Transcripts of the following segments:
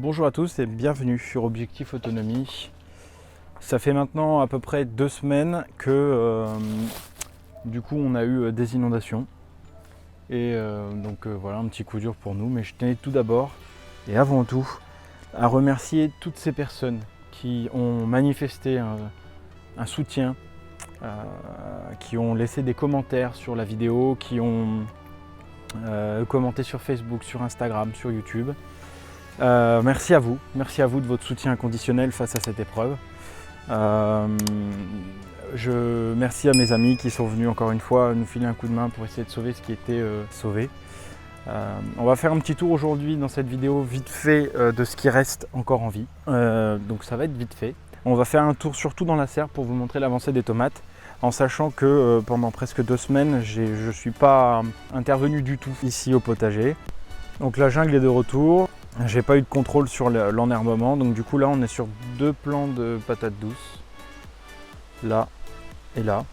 Bonjour à tous et bienvenue sur Objectif Autonomie. Ça fait maintenant à peu près 2 semaines que du coup on a eu des inondations et voilà, un petit coup dur pour nous, mais je tenais tout d'abord et avant tout à remercier toutes ces personnes qui ont manifesté un soutien, qui ont laissé des commentaires sur la vidéo, qui ont commenté sur Facebook, sur Instagram, sur YouTube. Merci à vous de votre soutien inconditionnel face à cette épreuve. Merci à mes amis qui sont venus encore une fois nous filer un coup de main pour essayer de sauver ce qui était sauvé. On va faire un petit tour aujourd'hui dans cette vidéo vite fait de ce qui reste encore en vie. Donc ça va être vite fait. On va faire un tour surtout dans la serre pour vous montrer l'avancée des tomates, en sachant que pendant presque 2 semaines, je ne suis pas intervenu du tout ici au potager. Donc la jungle est de retour. J'ai pas eu de contrôle sur l'enherbement, donc du coup là on est sur 2 plants de patates douces, là et là,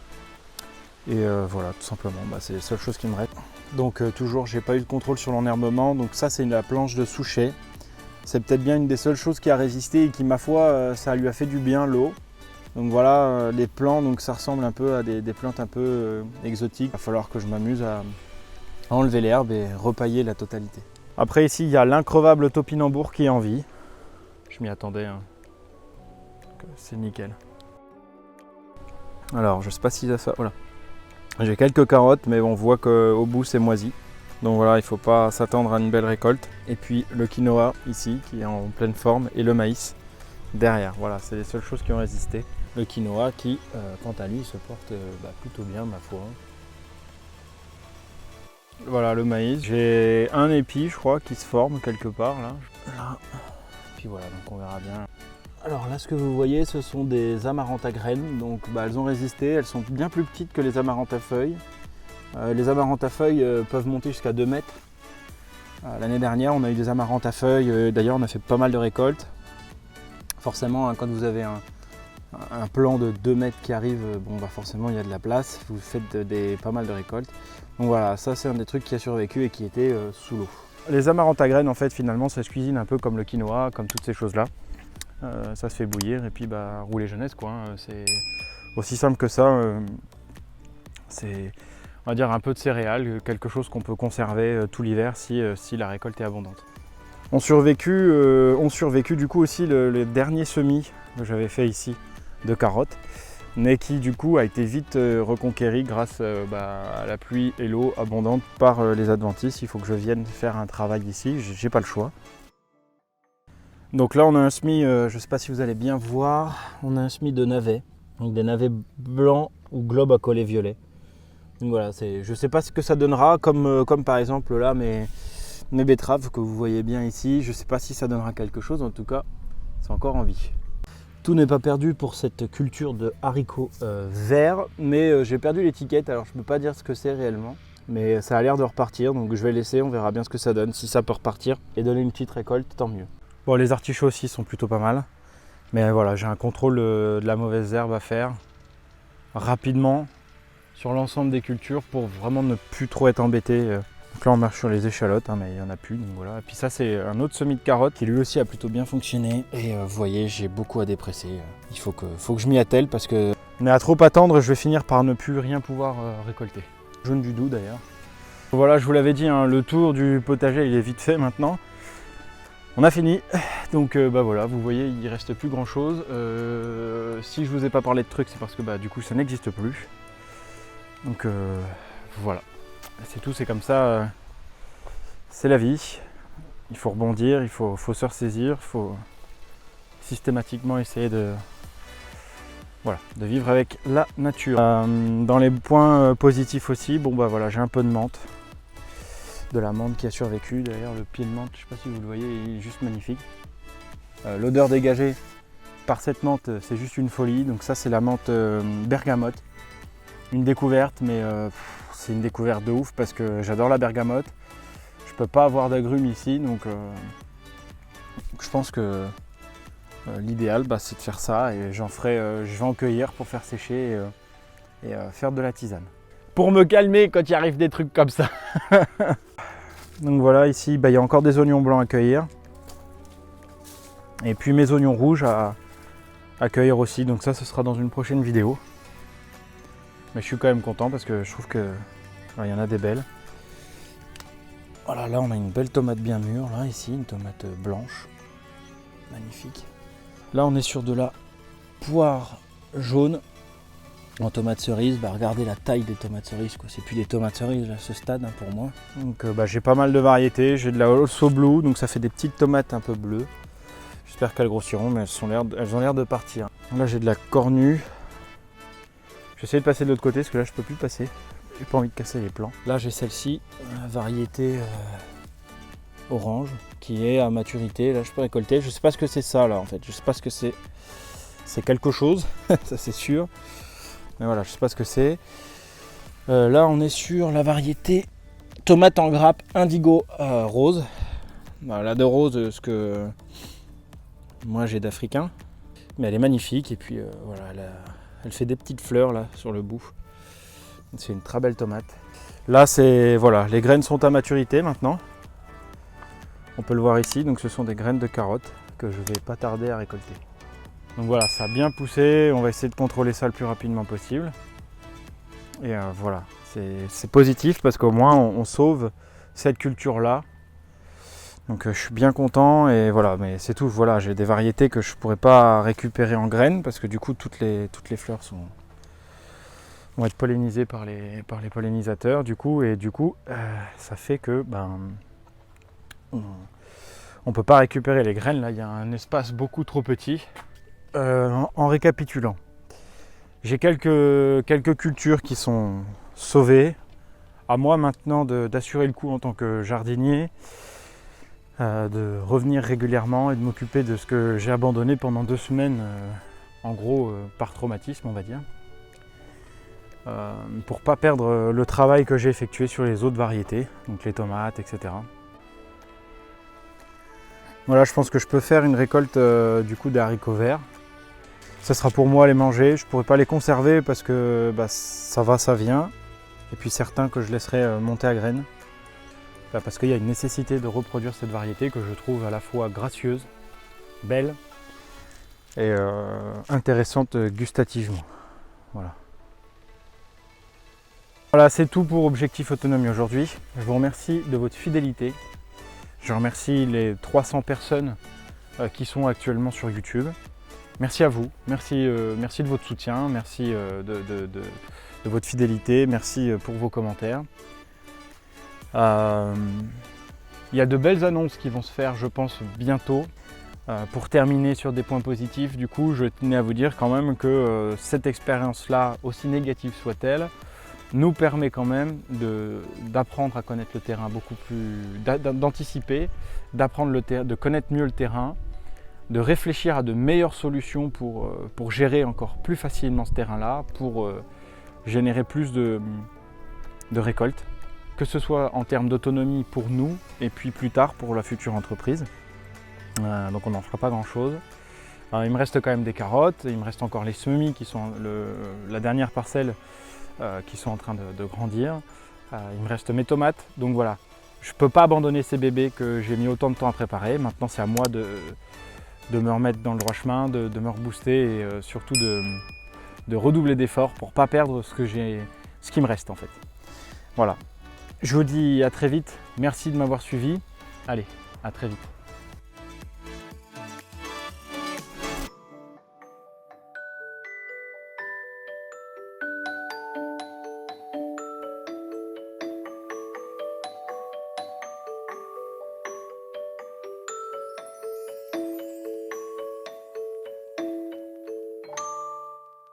et voilà, tout simplement, c'est la seule chose qui me reste. Donc toujours j'ai pas eu de contrôle sur l'enherbement, donc ça c'est la planche de Souchet. C'est peut-être bien une des seules choses qui a résisté et qui, ma foi, ça lui a fait du bien, l'eau. Donc voilà, les plants, donc ça ressemble un peu à des plantes un peu exotiques. Il va falloir que je m'amuse à enlever l'herbe et repailler la totalité. Après ici, il y a l'increvable topinambour qui est en vie. Je m'y attendais, hein. C'est nickel. Alors, je sais pas si ça... Voilà. J'ai quelques carottes, mais on voit qu'au bout, c'est moisi. Donc voilà, il ne faut pas s'attendre à une belle récolte. Et puis le quinoa ici, qui est en pleine forme, et le maïs derrière. Voilà, c'est les seules choses qui ont résisté. Le quinoa qui, quant à lui, se porte plutôt bien, ma foi. Voilà le maïs, j'ai un épi je crois qui se forme quelque part là. Puis voilà, donc on verra bien. Alors là ce que vous voyez ce sont des amarantes à graines, donc elles ont résisté, elles sont bien plus petites que les amarantes à feuilles. Les amarantes à feuilles peuvent monter jusqu'à 2 mètres. L'année dernière on a eu des amarantes à feuilles, d'ailleurs on a fait pas mal de récoltes. Forcément hein, quand vous avez un plant de 2 mètres qui arrive, forcément il y a de la place, vous faites pas mal de récoltes. Donc voilà, ça c'est un des trucs qui a survécu et qui était sous l'eau. Les amarantes à graines en fait finalement ça se cuisine un peu comme le quinoa, comme toutes ces choses là. Ça se fait bouillir et puis rouler jeunesse quoi, hein. C'est aussi simple que ça. C'est on va dire un peu de céréales, quelque chose qu'on peut conserver tout l'hiver si la récolte est abondante. On survécu du coup aussi le dernier semis que j'avais fait ici de carottes, mais qui du coup a été vite reconquéri grâce à la pluie et l'eau abondante par les adventices. Il faut que je vienne faire un travail ici, j'ai pas le choix. Donc là on a un semis, je ne sais pas si vous allez bien voir, on a un semis de navets, donc des navets blancs ou globes à collet violet. Donc voilà, je ne sais pas ce que ça donnera, comme par exemple là mes betteraves que vous voyez bien ici, je ne sais pas si ça donnera quelque chose, en tout cas c'est encore en vie. Tout n'est pas perdu pour cette culture de haricots verts, mais j'ai perdu l'étiquette, alors je ne peux pas dire ce que c'est réellement. Mais ça a l'air de repartir, donc je vais laisser, on verra bien ce que ça donne. Si ça peut repartir et donner une petite récolte, tant mieux. Bon, les artichauts aussi sont plutôt pas mal. Mais voilà, j'ai un contrôle de la mauvaise herbe à faire rapidement sur l'ensemble des cultures pour vraiment ne plus trop être embêté. Donc là on marche sur les échalotes, hein, mais il n'y en a plus, donc voilà. Et puis ça c'est un autre semis de carottes qui lui aussi a plutôt bien fonctionné. Et vous voyez, j'ai beaucoup à dépresser. Il faut que je m'y attelle parce que mais à trop attendre, je vais finir par ne plus rien pouvoir récolter. Jaune du doux d'ailleurs. Voilà, je vous l'avais dit, hein, le tour du potager il est vite fait maintenant. On a fini, donc voilà, vous voyez, il ne reste plus grand chose. Si je vous ai pas parlé de trucs, c'est parce que du coup ça n'existe plus. Donc voilà. C'est tout, c'est comme ça, c'est la vie. Il faut rebondir, il faut se ressaisir, il faut systématiquement essayer de vivre avec la nature. Dans les points positifs aussi, voilà, j'ai un peu de menthe. De la menthe qui a survécu, d'ailleurs le pied de menthe, je ne sais pas si vous le voyez, il est juste magnifique. L'odeur dégagée par cette menthe, c'est juste une folie. Donc ça c'est la menthe bergamote. Une découverte, mais c'est une découverte de ouf parce que j'adore la bergamote. Je peux pas avoir d'agrumes ici, donc je pense que l'idéal c'est de faire ça et je vais en cueillir pour faire sécher et faire de la tisane. Pour me calmer quand il arrive des trucs comme ça. Donc voilà, ici il y a encore des oignons blancs à cueillir. Et puis mes oignons rouges à cueillir aussi, donc ça ce sera dans une prochaine vidéo. Mais je suis quand même content parce que je trouve que il y en a des belles. Voilà, là on a une belle tomate bien mûre, là ici, une tomate blanche. Magnifique. Là on est sur de la poire jaune en tomate cerise. Bah, regardez la taille des tomates cerises, quoi. C'est plus des tomates cerises à ce stade, hein, pour moi. Donc j'ai pas mal de variétés. J'ai de la Also Blue, donc ça fait des petites tomates un peu bleues. J'espère qu'elles grossiront, mais elles ont l'air de partir. Là j'ai de la cornue. J'essaie de passer de l'autre côté parce que là je peux plus passer. J'ai pas envie de casser les plants. Là j'ai celle-ci, variété orange, qui est à maturité. Là je peux récolter. Je sais pas ce que c'est ça là en fait. Je sais pas ce que c'est. C'est quelque chose, ça c'est sûr. Mais voilà, je sais pas ce que c'est. Là on est sur la variété tomate en grappe indigo rose. Voilà, de rose, ce que moi j'ai d'africain. Mais elle est magnifique et puis voilà, elle fait des petites fleurs là sur le bout. C'est une très belle tomate. Là c'est voilà, les graines sont à maturité maintenant. On peut le voir ici, donc ce sont des graines de carottes que je vais pas tarder à récolter. Donc voilà, ça a bien poussé, on va essayer de contrôler ça le plus rapidement possible. Et voilà, c'est positif parce qu'au moins on sauve cette culture-là. Donc je suis bien content et voilà, mais c'est tout. Voilà, j'ai des variétés que je ne pourrais pas récupérer en graines parce que du coup toutes les fleurs vont être pollinisées par les pollinisateurs du coup, et du coup ça fait que on ne peut pas récupérer les graines. Là, il y a un espace beaucoup trop petit. En récapitulant, j'ai quelques cultures qui sont sauvées. À moi maintenant d'assurer le coup en tant que jardinier, de revenir régulièrement et de m'occuper de ce que j'ai abandonné pendant 2 semaines, en gros par traumatisme on va dire, pour pas perdre le travail que j'ai effectué sur les autres variétés, donc les tomates, etc. Voilà, je pense que je peux faire une récolte du coup des haricots verts. Ça sera pour moi les manger, je ne pourrai pas les conserver parce que ça va, ça vient. Et puis certains que je laisserai monter à graines. Parce qu'il y a une nécessité de reproduire cette variété que je trouve à la fois gracieuse, belle et intéressante gustativement. Voilà. Voilà, c'est tout pour Objectif Autonomie aujourd'hui. Je vous remercie de votre fidélité. Je remercie les 300 personnes qui sont actuellement sur YouTube. Merci à vous, merci de votre soutien, merci de votre fidélité, merci pour vos commentaires. Il y a de belles annonces qui vont se faire, je pense, bientôt. Pour terminer sur des points positifs, du coup, je tenais à vous dire quand même que cette expérience-là, aussi négative soit-elle, nous permet quand même d'apprendre à connaître le terrain beaucoup plus, d'anticiper, de connaître mieux le terrain, de réfléchir à de meilleures solutions pour gérer encore plus facilement ce terrain-là, pour générer plus de récoltes, que ce soit en termes d'autonomie pour nous et puis plus tard pour la future entreprise. Donc on n'en fera pas grand-chose. Il me reste quand même des carottes, il me reste encore les semis qui sont la dernière parcelle qui sont en train de grandir. Il me reste mes tomates, donc voilà. Je ne peux pas abandonner ces bébés que j'ai mis autant de temps à préparer. Maintenant c'est à moi de me remettre dans le droit chemin, de me rebooster et surtout de redoubler d'efforts pour ne pas perdre ce qui me reste en fait. Voilà. Je vous dis à très vite. Merci de m'avoir suivi. Allez, à très vite.